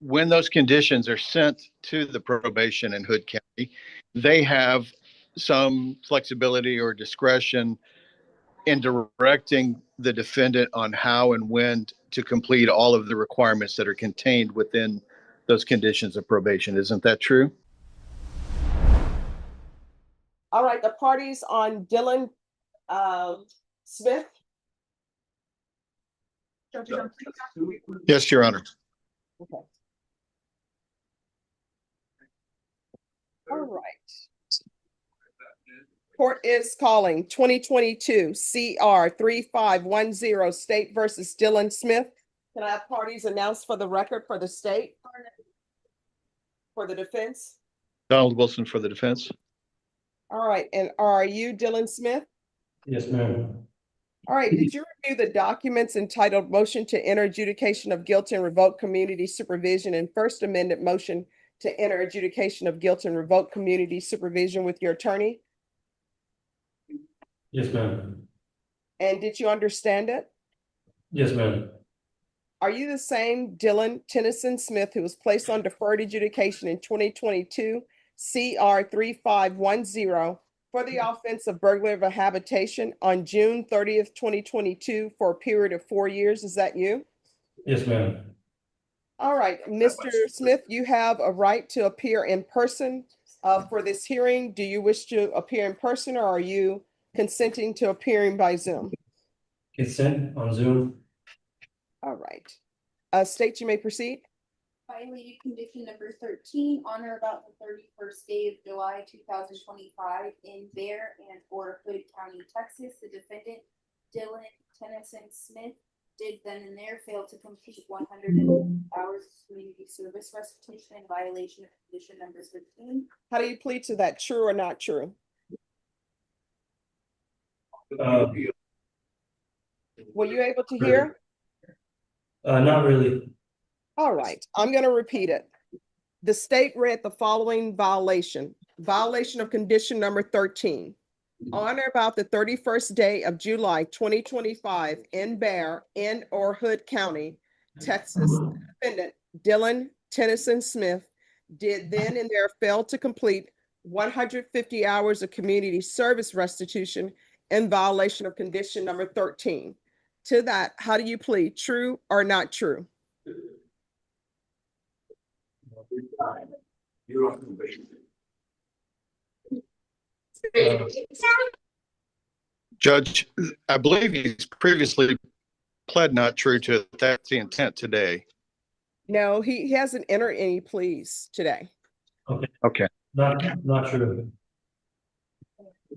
when those conditions are sent to the probation in Hood County, they have some flexibility or discretion in directing the defendant on how and when to complete all of the requirements that are contained within those conditions of probation. Isn't that true? All right, the parties on Dylan Smith. Yes, Your Honor. Okay. All right. Court is calling 2022 CR 3510 State versus Dylan Smith. Can I have parties announced for the record for the state? For the defense? Donald Wilson for the defense. All right, and are you Dylan Smith? Yes, ma'am. All right, did you review the documents entitled Motion to Enter Adjudication of Guilt and Revoke Community Supervision and First Amendment Motion to Enter Adjudication of Guilt and Revoke Community Supervision with your attorney? Yes, ma'am. And did you understand it? Yes, ma'am. Are you the same Dylan Tennyson Smith who was placed on deferred adjudication in 2022 CR 3510 for the offense of burglary of a habitation on June 30th, 2022 for a period of 4 years? Is that you? Yes, ma'am. All right, Mr. Smith, you have a right to appear in person for this hearing. Do you wish to appear in person or are you consenting to appearing by Zoom? Consent on Zoom. All right. State, you may proceed. Violated condition number 13 on or about the 31st day of July 2025 in Bear and or Hood County, Texas. The defendant, Dylan Tennyson Smith, did then and there fail to complete 100 hours of community service restitution in violation of condition number 13. How do you plead to that? True or not true? Were you able to hear? Not really. All right, I'm going to repeat it. The state read the following violation of condition number 13. On or about the 31st day of July 2025 in Bear and or Hood County, Texas, defendant Dylan Tennyson Smith did then and there fail to complete 150 hours of community service restitution in violation of condition number 13. To that, how do you plead? True or not true? Judge, I believe he's previously pled not true to it. That's the intent today. No, he hasn't entered any pleas today. Okay. Not true.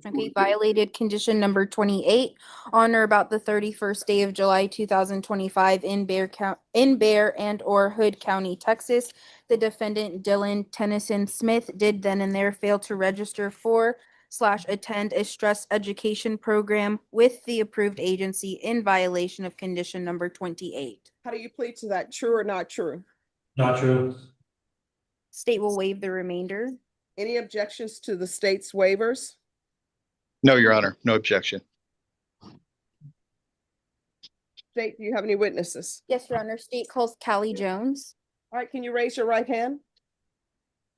Okay, violated condition number 28 on or about the 31st day of July 2025 in Bear and or Hood County, Texas. The defendant, Dylan Tennyson Smith, did then and there fail to register for/attend a stress education program with the approved agency in violation of condition number 28. How do you plead to that? True or not true? Not true. State will waive the remainder. Any objections to the state's waivers? No, Your Honor, no objection. State, do you have any witnesses? Yes, Your Honor. State calls Callie Jones. All right, can you raise your right hand?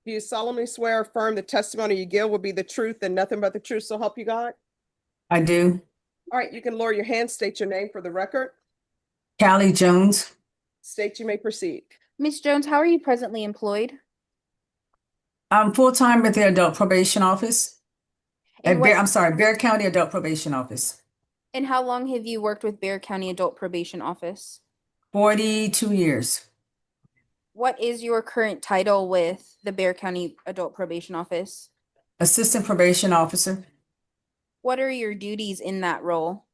Do you solemnly swear or affirm the testimony you give will be the truth and nothing but the truth, so help you God? I do. All right, you can lower your hand, state your name for the record. Callie Jones. State, you may proceed. Ms. Jones, how are you presently employed? I'm full-time at the Adult Probation Office. And Bear County Adult Probation Office. And how long have you worked with Bear County Adult Probation Office? 42 years. What is your current title with the Bear County Adult Probation Office? Assistant Probation Officer. What are your duties in that role?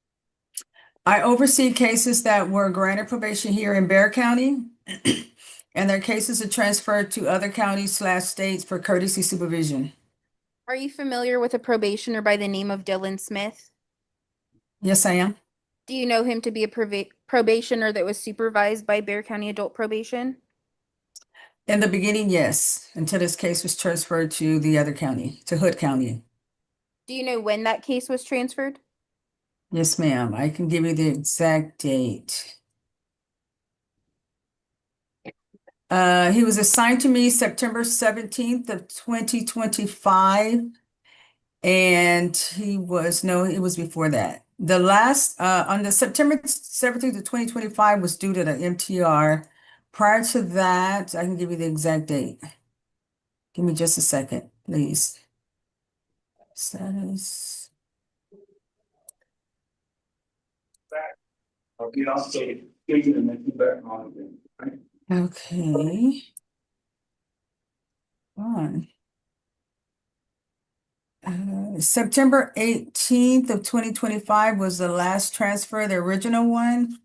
I oversee cases that were granted probation here in Bear County, and their cases are transferred to other counties/states for courtesy supervision. Are you familiar with a probationer by the name of Dylan Smith? Yes, I am. Do you know him to be a probationer that was supervised by Bear County Adult Probation? In the beginning, yes, until this case was transferred to the other county, to Hood County. Do you know when that case was transferred? Yes, ma'am. I can give you the exact date. He was assigned to me September 17th of 2025. And he was, no, it was before that. The last, on the September 17th of 2025 was due to the MTR. Prior to that, I can give you the exact date. Give me just a second, please. Status. Okay, I'll say, give you the next back on again. Right? Okay. On. September 18th of 2025 was the last transfer. The original one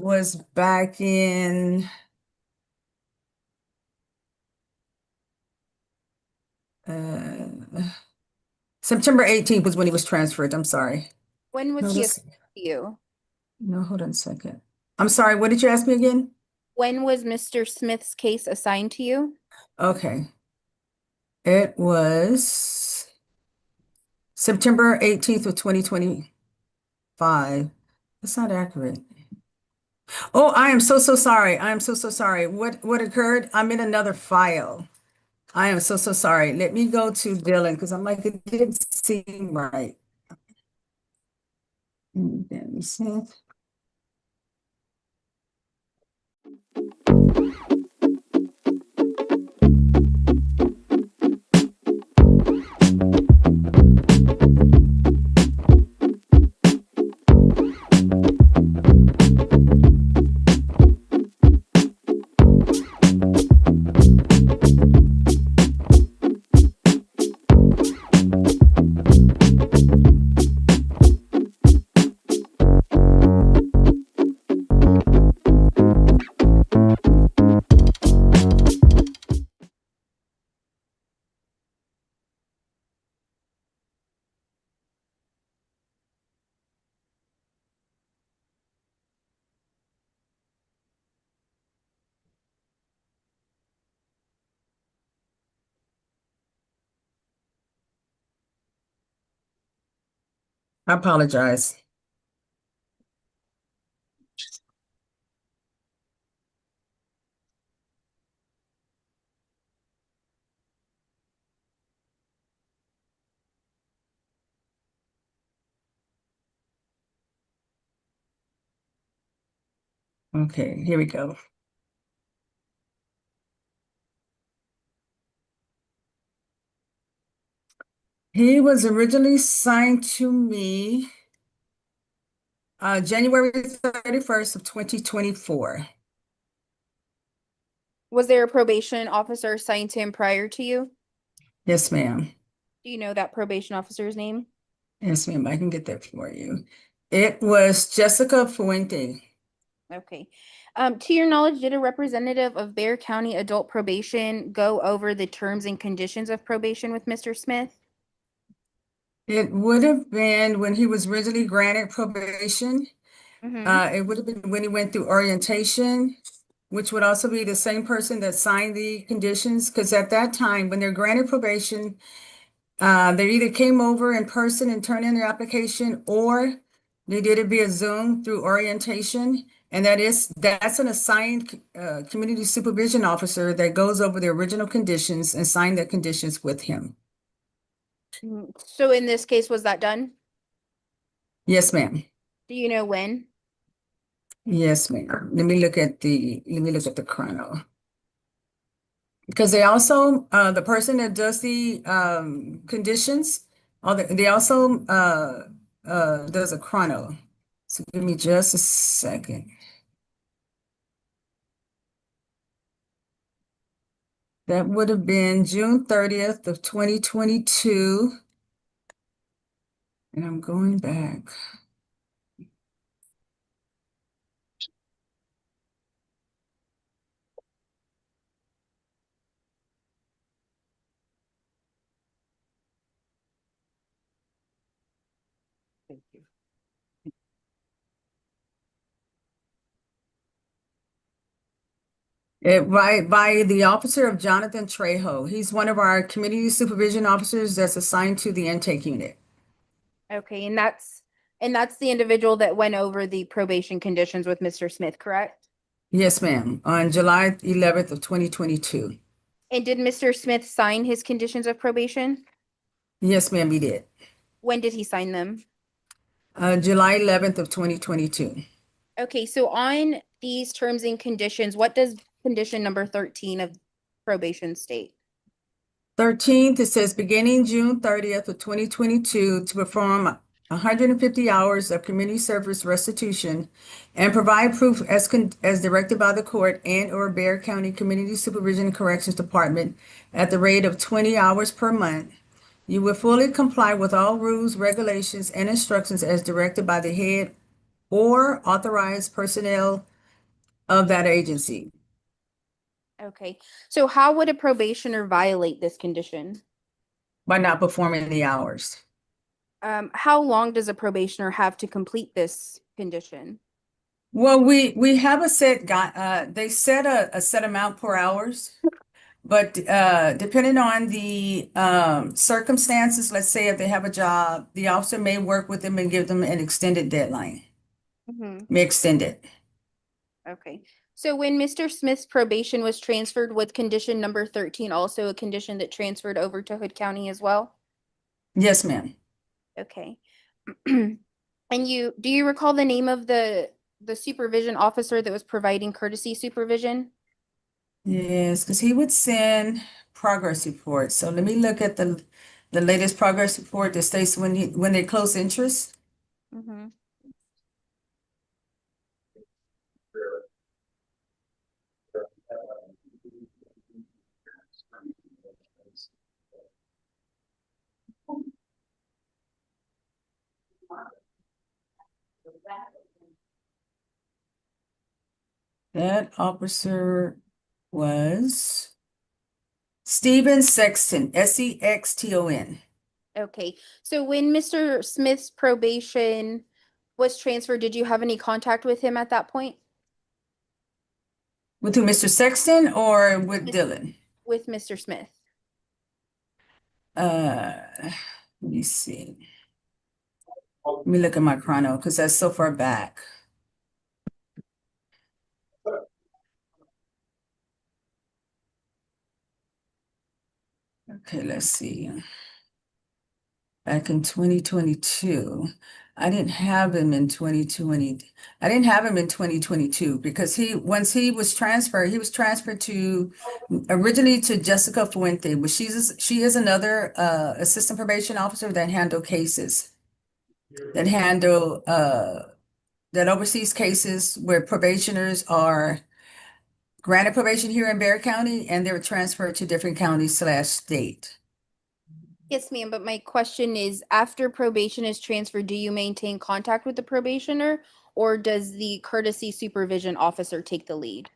was back in September 18th was when he was transferred. I'm sorry. When was No, he this- assigned to you? No, hold on a second. I'm sorry, what did you ask me again? When was Mr. Smith's case assigned to you? Okay. It was September 18th of 2025. That's not accurate. Oh, I am so sorry. I am so sorry. What occurred? I'm in another file. I am so sorry. Let me go to Dylan because I'm like, it didn't seem right. Dylan Smith. I apologize. Okay, here we go. He was originally signed to me January 31st of 2024. Was there a probation officer assigned to him prior to you? Yes, ma'am. Do you know that probation officer's name? Yes, ma'am. I can get that for you. It was Jessica Fuente. Okay. To your knowledge, did a representative of Bear County Adult Probation go over the terms and conditions of probation with Mr. Smith? It would have been when he was originally granted probation. Mhm. It would have been when he went through orientation, which would also be the same person that signed the conditions. Because at that time, when they're granted probation, they either came over in person and turned in their application, or they did it via Zoom through orientation. And that's an assigned community supervision officer that goes over the original conditions and signed the conditions with him. So in this case, was that done? Yes, ma'am. Do you know when? Yes, ma'am. Let me look at the chrono. Because they also, the person that does the conditions, they also does a chrono. So give me just a second. That would have been June 30th of 2022. And I'm going back. Thank you. By the officer of Jonathan Trejo. He's one of our community supervision officers that's assigned to the intake unit. Okay, and that's the individual that went over the probation conditions with Mr. Smith, correct? Yes, ma'am, on July 11th of 2022. And did Mr. Smith sign his conditions of probation? Yes, ma'am, he did. When did he sign them? July 11th of 2022. Okay, so on these terms and conditions, what does condition number 13 of probation state? 13th, it says beginning June 30th of 2022 to perform 150 hours of community service restitution and provide proof as directed by the court and/or Bear County Community Supervision and Corrections Department at the rate of 20 hours per month. You will fully comply with all rules, regulations, and instructions as directed by the head or authorized personnel of that agency. Okay, so how would a probationer violate this condition? By not performing the hours. How long does a probationer have to complete this condition? Well, we have a set they set a set amount per hours, but depending on the circumstances, let's say if they have a job, the officer may work with them and give them an extended deadline, may extend it. Okay, so when Mr. Smith's probation was transferred, was condition number 13 also a condition that transferred over to Hood County as well? Yes, ma'am. Okay. And do you recall the name of the supervision officer that was providing courtesy supervision? Yes, because he would send progress reports. So let me look at the latest progress report that states when they close interest. That officer was Stephen Sexton, Sexton. Okay, so when Mr. Smith's probation was transferred, did you have any contact with him at that point? With who, Mr. Sexton or with Mis- Dylan? With Mr. Smith? Let me see. Let me look at my chrono because that's so far back. Okay, let's see. Back in 2022, I didn't have him in 2020. I didn't have him in 2022 because once he was transferred to originally to Jessica Fuente, but she is another assistant probation officer that handle cases, that oversees cases where probationers are granted probation here in Bear County and they were transferred to different counties / state. Yes, ma'am, but my question is, after probation is transferred, do you maintain contact with the probationer, or does the courtesy supervision officer take the lead?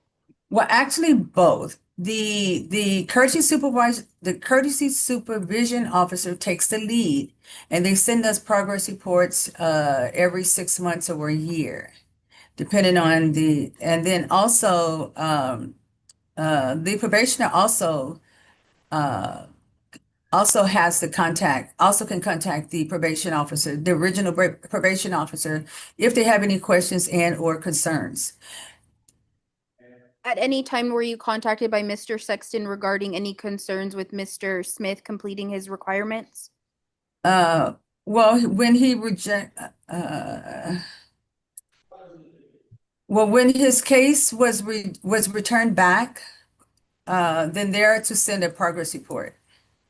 Well, actually, both. The courtesy supervision officer takes the lead, and they send us progress reports every 6 months or a year, depending on and then also the probationer also has the contact, also can contact the probation officer, the original probation officer, if they have any questions and or concerns. At any time were you contacted by Mr. Sexton regarding any concerns with Mr. Smith completing his requirements? Well, when when his case was returned back, then they're to send a progress report.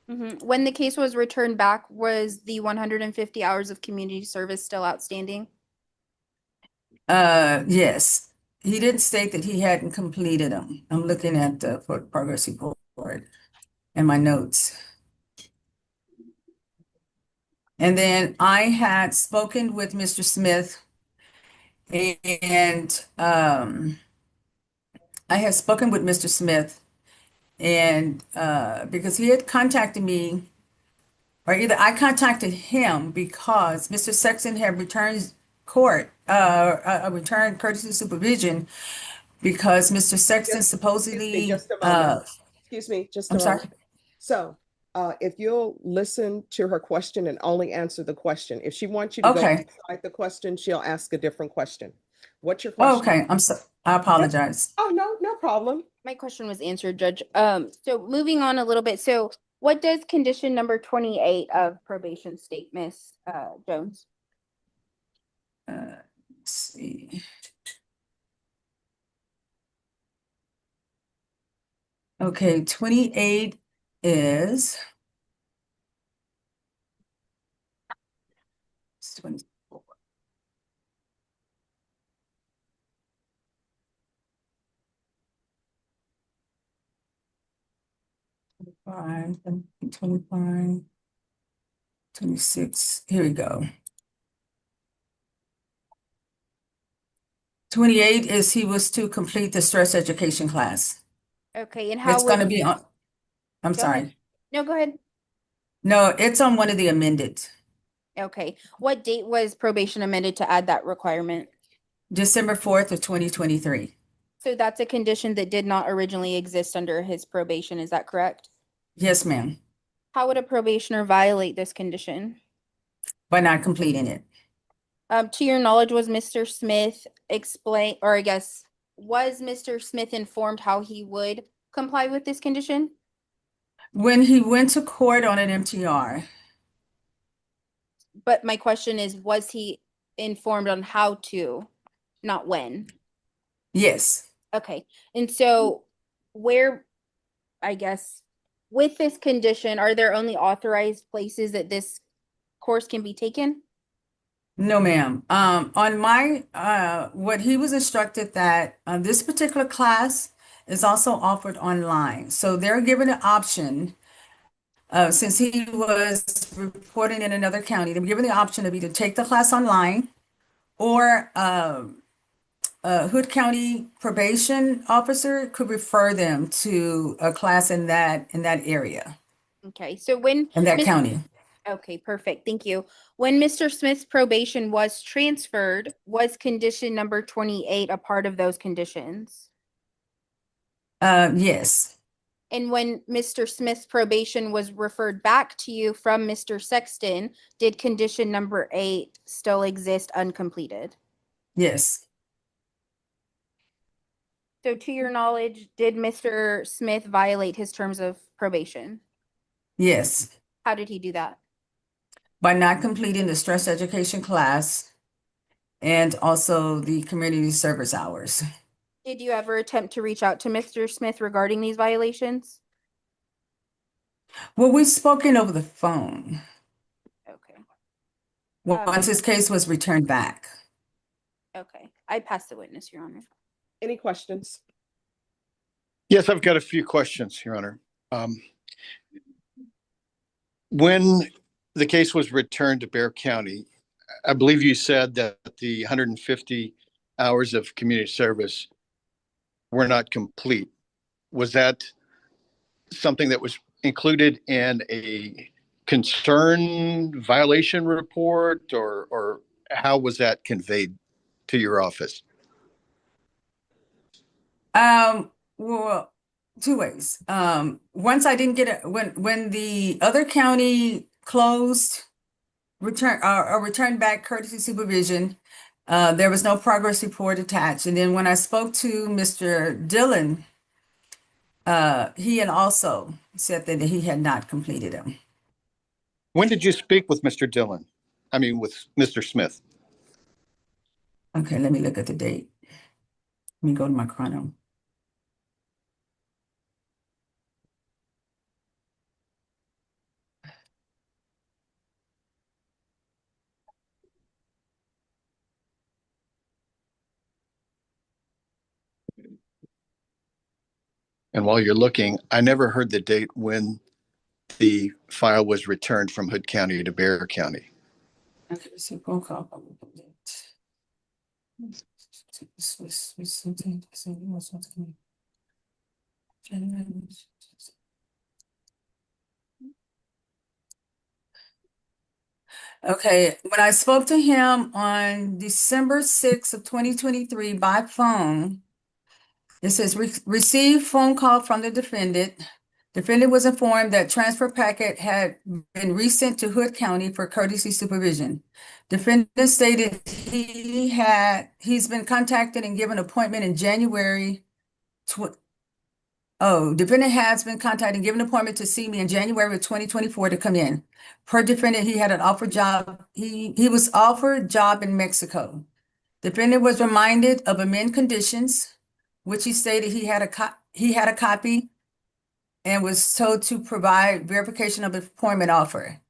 When the case was returned back, was the 150 hours of community service still outstanding? Yes, he didn't state that he hadn't completed them. I'm looking at the progress report and my notes. And then I had spoken with Mr. Smith and I had spoken with Mr. Smith and because he had contacted me, or either I contacted him because Mr. Sexton had returned returned courtesy supervision because Mr. Sexton supposedly Just a moment. Excuse me, just a I'm sorry. moment. So, if you'll listen to her question and only answer the question, if she wants you to go Okay. outside the question, she'll ask a different question. What's your Oh, question? okay, I apologize. Oh, no, no problem. My question was answered, Judge. So moving on a little bit. So what does condition number 28 of probation state, Miss Jones? Let's see. Okay, 28 is. It's 24. Five, 25, 26. Here we go. 28 is he was to complete the stress education class. Okay, and how It's going to would, be on, I'm Go ahead. sorry. no, go ahead. No, it's on one of the amended, Okay, what date was probation amended to add that requirement? December 4th of 2023. So that's a condition that did not originally exist under his probation, is that correct? Yes, ma'am, How would a probationer violate this condition? by not completing it. To your knowledge, was Mr. Smith was Mr. Smith informed how he would comply with this condition? When he went to court on an MTR, But my question is, was he informed on how to, not when? yes, Okay, and so I guess, with this condition, are there only authorized places that this course can be taken? no, ma'am. On my, what he was instructed that this particular class is also offered online. So they're given an option, since he was reporting in another county, they're given the option of either take the class online or Hood County probation officer could refer them to a class in that area, Okay, so when in that Mis- county. Okay, perfect. Thank you. When Mr. Smith's probation was transferred, was condition number 28 a part of those conditions? Yes, And when Mr. Smith's probation was referred back to you from Mr. Sexton, did condition number 8 still exist uncompleted? yes, So to your knowledge, did Mr. Smith violate his terms of probation? yes. How did he do that? By not completing the stress education class and also the community service hours. Did you ever attempt to reach out to Mr. Smith regarding these violations? Well, we've spoken over the phone Okay, once his case was returned back. okay. I pass the witness, Your Honor. Any questions? Yes, I've got a few questions, Your Honor. When the case was returned to Bear County, I believe you said that the 150 hours of community service were not complete. Was that something that was included in a concern violation report, or how was that conveyed to your office? Well, two ways. Once I didn't get it, when the other county closed, returned back courtesy supervision, there was no progress report attached. And then when I spoke to Mr. Dillon, he had also said that he had not completed them. When did you speak with Mr. Dillon? I mean, with Mr. Smith? Okay, let me look at the date. Let me go to my chrono. And while you're looking, I never heard the date when the file was returned from Hood County to Bear County. Okay, so phone call. Okay, when I spoke to him on December 6th of 2023 by phone, it says receive phone call from the defendant. Defendant was informed that transfer packet had been resent to Hood County for courtesy supervision. Defendant stated he's been contacted and given appointment in January. Defendant has been contacted and given an appointment to see me in January of 2024 to come in. Per defendant, he had an offer job. He was offered job in Mexico. Defendant was reminded of amend conditions, which he stated he had a copy and was told to provide verification of employment offer.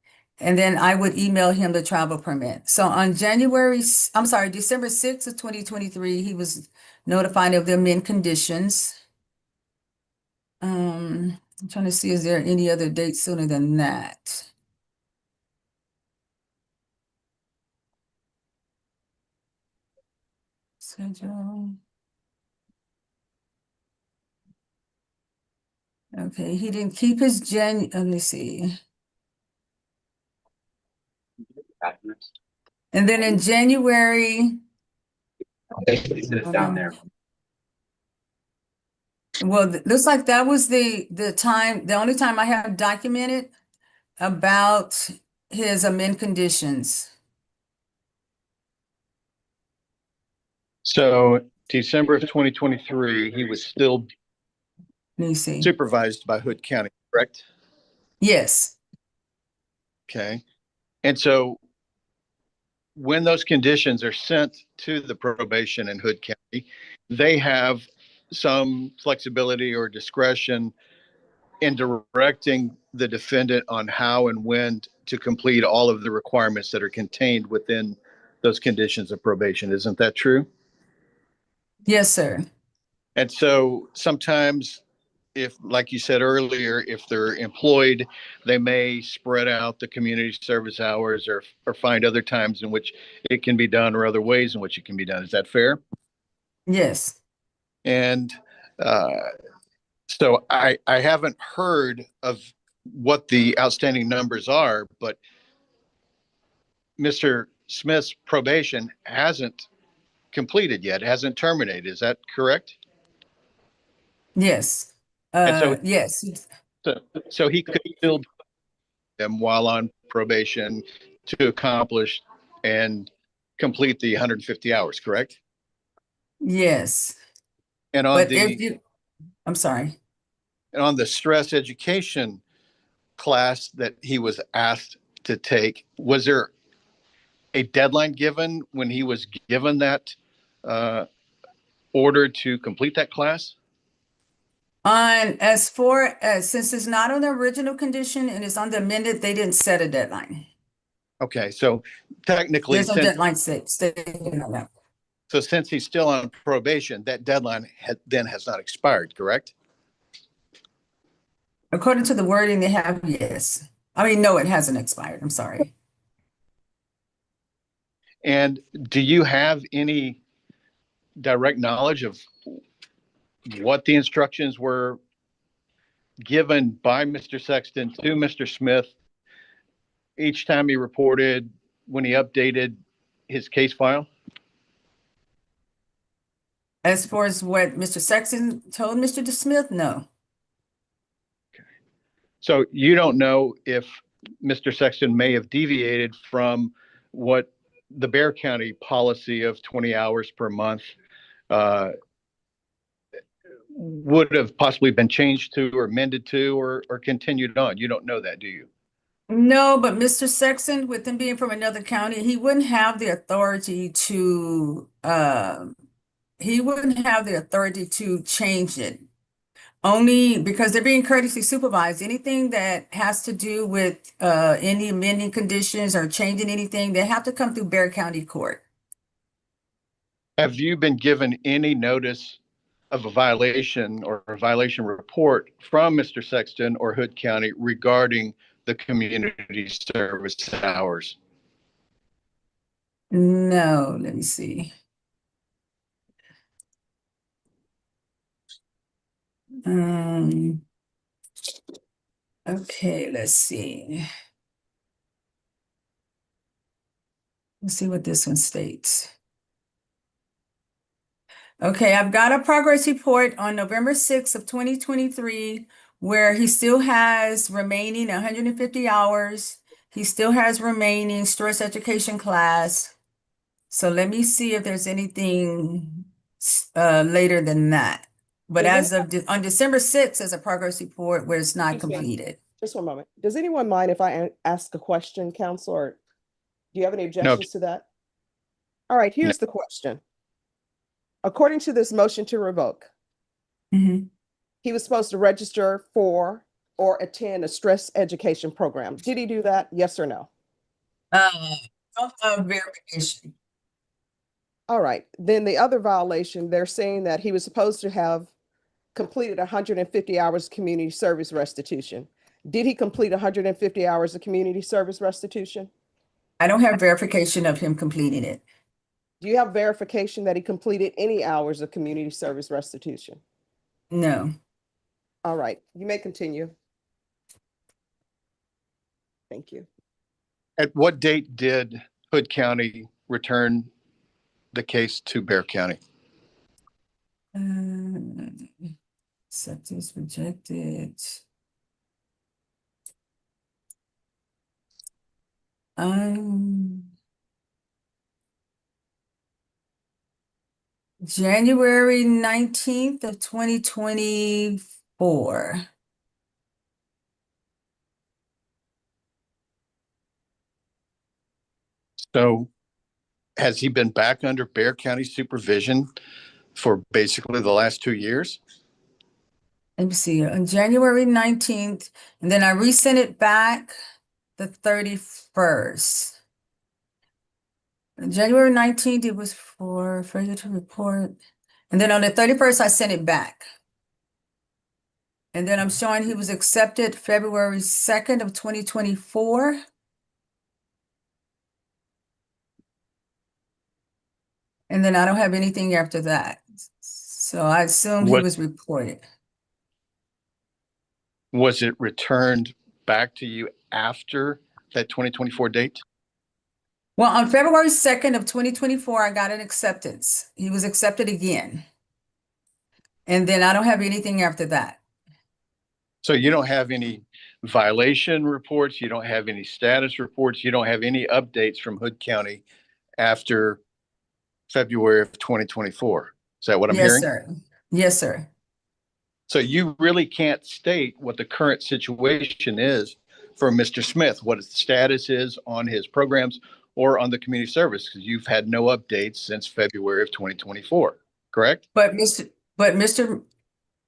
And then I would email him the travel permit. So on December 6th of 2023, he was notified of the amend conditions. I'm trying to see, is there any other date sooner than that? Schedule. Okay, he didn't keep his let me see. And then in January. It's down there. Well, looks like that was the only time I have documented about his amend conditions. So December of 2023, he was still Let me see. supervised by Hood County, correct? Yes, Okay. And so when those conditions are sent to the probation in Hood County, they have some flexibility or discretion in directing the defendant on how and when to complete all of the requirements that are contained within those conditions of probation. Isn't that true? yes, sir. And so sometimes, if, like you said earlier, if they're employed, they may spread out the community service hours or find other times in which it can be done or other ways in which it can be done. Is that fair? Yes. And so I haven't heard of what the outstanding numbers are, but Mr. Smith's probation hasn't completed yet, hasn't terminated. Is that correct? Yes. And so, Yes. so he could still do them while on probation to accomplish and complete the 150 hours, correct? Yes. And on But I'm sorry. and on the stress education class that he was asked to take, was there a deadline given when he was given that order to complete that class? As far as, since it's not on the original condition and it's on the amended, they didn't set a deadline. Okay, so technically, There's no deadline stated on that. so since he's still on probation, that deadline then has not expired, correct? According to the wording they have, yes. I mean, no, it hasn't expired. I'm sorry. And do you have any direct knowledge of what the instructions were given by Mr. Sexton to Mr. Smith each time he reported, when he updated his case file? As far as what Mr. Sexton told Mr. Smith, no. So you don't know if Mr. Sexton may have deviated from what the Bear County policy of 20 hours per month would have possibly been changed to or amended to or continued on. You don't know that, do you? No, but Mr. Sexton, with him being from another county, he wouldn't have the authority to change it. Only because they're being courtesy supervised. Anything that has to do with any amending conditions or changing anything, they have to come through Bear County Court. Have you been given any notice of a violation or a violation report from Mr. Sexton or Hood County regarding the community service hours? No, let me see. Okay, let's see. Let's see what this one states. Okay, I've got a progress report on November 6th of 2023 where he still has remaining 150 hours. He still has remaining stress education class. So let me see if there's anything later than that. But Does as of on December 6th, there's a progress report where it's not Excuse me. completed. Just one moment. Does anyone mind if I ask a question, counsel, or do you have any objections to that? All right, here's the question. According to this motion to revoke, Mhm. he was supposed to register for or attend a stress education program. Did he do that? Yes or no? Verification. All right, then the other violation, they're saying that he was supposed to have completed 150 hours of community service restitution. Did he complete 150 hours of community service restitution? I don't have verification of him completing it. Do you have verification that he completed any hours of community service restitution? No. All right, you may continue. Thank you. At what date did Hood County return the case to Bear County? Acceptance rejected. January 19th of 2024. So has he been back under Bear County supervision for basically the last 2 years? Let me see, on January 19th, and then I resent it back the 31st. On January 19th, it was for failure to report. And then on the 31st, I sent it back. And then I'm showing he was accepted February 2nd of 2024. And then I don't have anything after that. So I assumed he What- was reported. Was it returned back to you after that 2024 date? Well, on February 2nd of 2024, I got an acceptance. He was accepted again. And then I don't have anything after that. So you don't have any violation reports, you don't have any status reports, you don't have any updates from Hood County after February of 2024. Is that what I'm Yes, hearing? sir. Yes, sir. So you really can't state what the current situation is for Mr. Smith, what his status is on his programs or on the community service, because you've had no updates since February of 2024, correct? But Mr.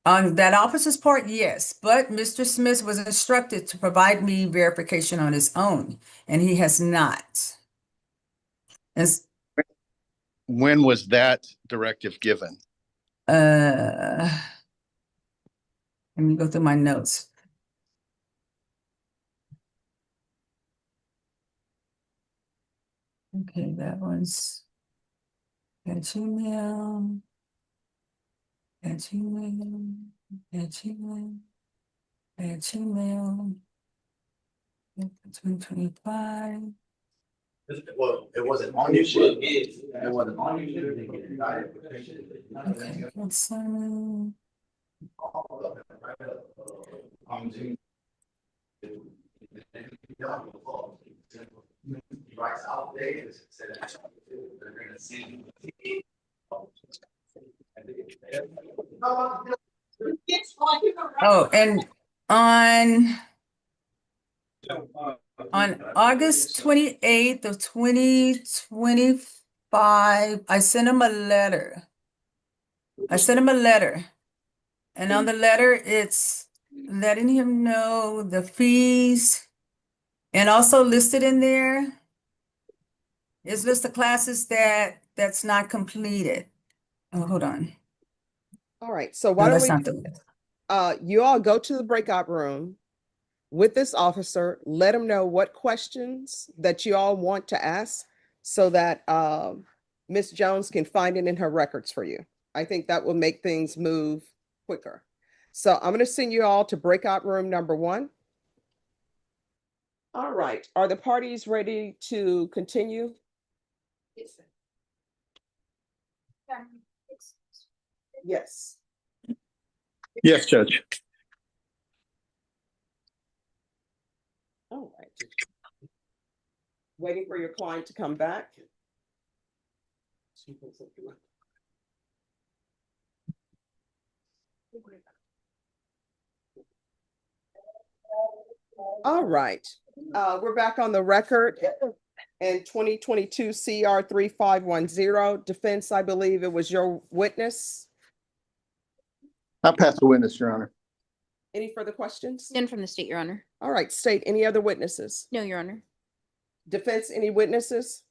On that officer's part, yes, but Mr. Smith was instructed to provide me verification on his own, and he has not. As, When was that directive given? let me go through my notes. Okay, that was at Gmail, at Gmail, at Gmail, at Gmail, 2025. Well, it wasn't on your shit. It wasn't on your shit. Okay, concerning. Oh, and on August 28th of 2025, I sent him a letter. And on the letter, it's letting him know the fees, and also listed in there is list of classes that's not completed. Oh, hold on. All right, so No, why don't that's we, not the, you all go to the breakout room with this officer, let him know what questions that you all want to ask so that Ms. Jones can find it in her records for you. I think that will make things move quicker. So I'm going to send you all to breakout room number 1. All right, are the parties ready to continue? Yes. Yes, Judge. All right. Waiting for your client to come back. All right, we're back on the record. And 2022 CR 3510, defense, I believe it was your witness. I'll pass the witness, Your Honor. Any further questions? None from the state, Your Honor. All right, state, any other witnesses? No, Your Honor. Defense, any witnesses?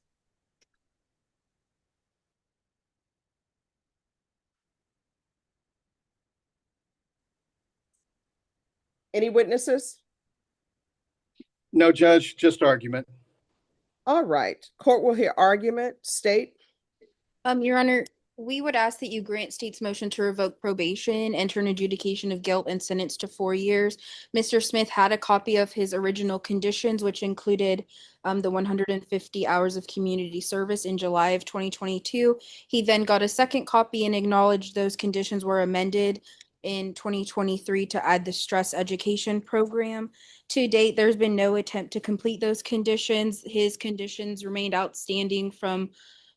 Any witnesses? No, Judge, just argument. All right, court will hear argument. State, Your Honor, we would ask that you grant state's motion to revoke probation, enter an adjudication of guilt and sentence to 4 years. Mr. Smith had a copy of his original conditions, which included the 150 hours of community service in July of 2022. He then got a second copy and acknowledged those conditions were amended in 2023 to add the stress education program. To date, there's been no attempt to complete those conditions. His conditions remained outstanding from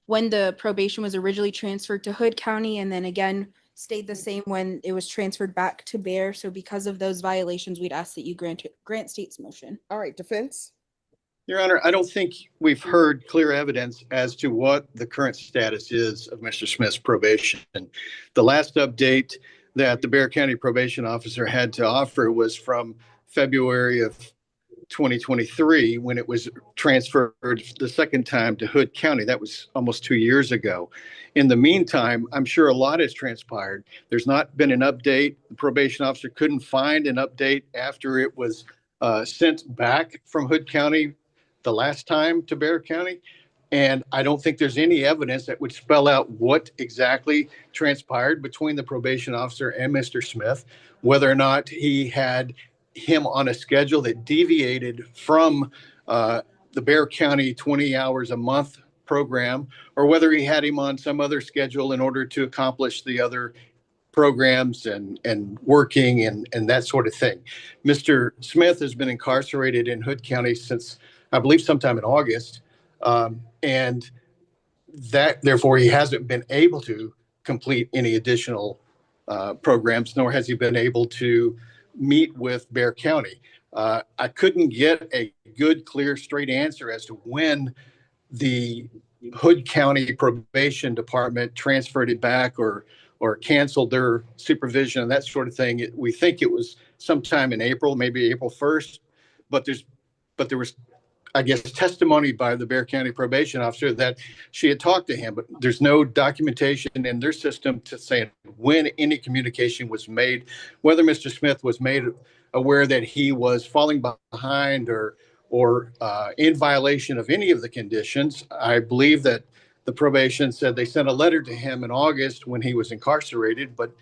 when the probation was originally transferred to Hood County, and then again stayed the same when it was transferred back to Bear. So because of those violations, we'd ask that you grant state's motion. all right, defense. Your Honor, I don't think we've heard clear evidence as to what the current status is of Mr. Smith's probation. The last update that the Bear County probation officer had to offer was from February of 2023, when it was transferred the second time to Hood County. That was almost 2 years ago. In the meantime, I'm sure a lot has transpired. There's not been an update. The probation officer couldn't find an update after it was sent back from Hood County the last time to Bear County. And I don't think there's any evidence that would spell out what exactly transpired between the probation officer and Mr. Smith, whether or not he had him on a schedule that deviated from the Bear County 20 hours a month program, or whether he had him on some other schedule in order to accomplish the other programs and working and that sort of thing. Mr. Smith has been incarcerated in Hood County since, I believe, sometime in August. And that, therefore, he hasn't been able to complete any additional programs, nor has he been able to meet with Bear County. I couldn't get a good, clear, straight answer as to when the Hood County Probation Department transferred it back or canceled their supervision and that sort of thing. We think it was sometime in April, maybe April 1st, but there was, I guess, testimony by the Bear County probation officer that she had talked to him, but there's no documentation in their system to say when any communication was made, whether Mr. Smith was made aware that he was falling behind or in violation of any of the conditions. I believe that the probation said they sent a letter to him in August when he was incarcerated, but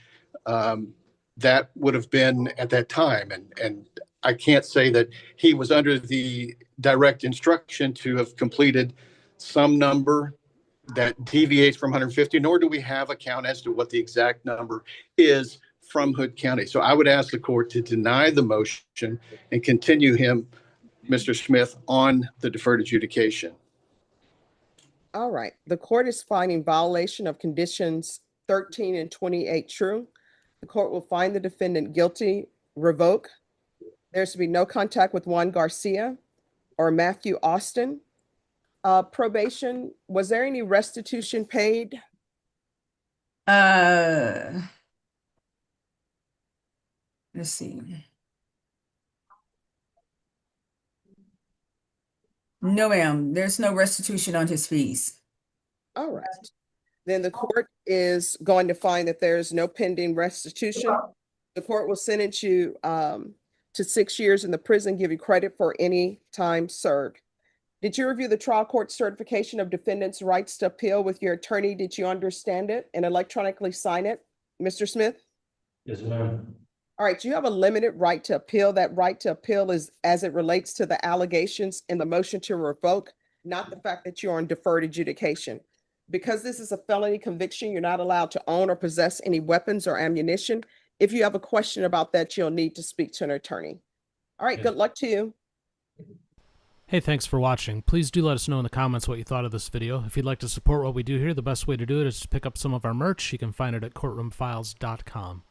that would have been at that time. And I can't say that he was under the direct instruction to have completed some number that deviates from 150, nor do we have a count as to what the exact number is from Hood County. So I would ask the court to deny the motion and continue him, Mr. Smith, on the deferred adjudication. All right, the court is finding violation of conditions 13 and 28 true. The court will find the defendant guilty, revoke. There's to be no contact with Juan Garcia or Matthew Austin. Probation, was there any restitution paid? Let's see. No, ma'am, there's no restitution on his fees. All right. Then the court is going to find that there's no pending restitution. The court will sentence you to 6 years in the prison, give you credit for any time served. Did you review the trial court certification of defendant's rights to appeal with your attorney? Did you understand it and electronically sign it, Mr. Smith? Yes, ma'am. All right, you have a limited right to appeal. That right to appeal is as it relates to the allegations in the motion to revoke, not the fact that you're on deferred adjudication. Because this is a felony conviction, you're not allowed to own or possess any weapons or ammunition. If you have a question about that, you'll need to speak to an attorney. All right, Yeah. good luck to you. Hey, thanks for watching. Please do let us know in the comments what you thought of this video. If you'd like to support what we do here, the best way to do it is to pick up some of our merch. You can find it at courtroomfiles.com.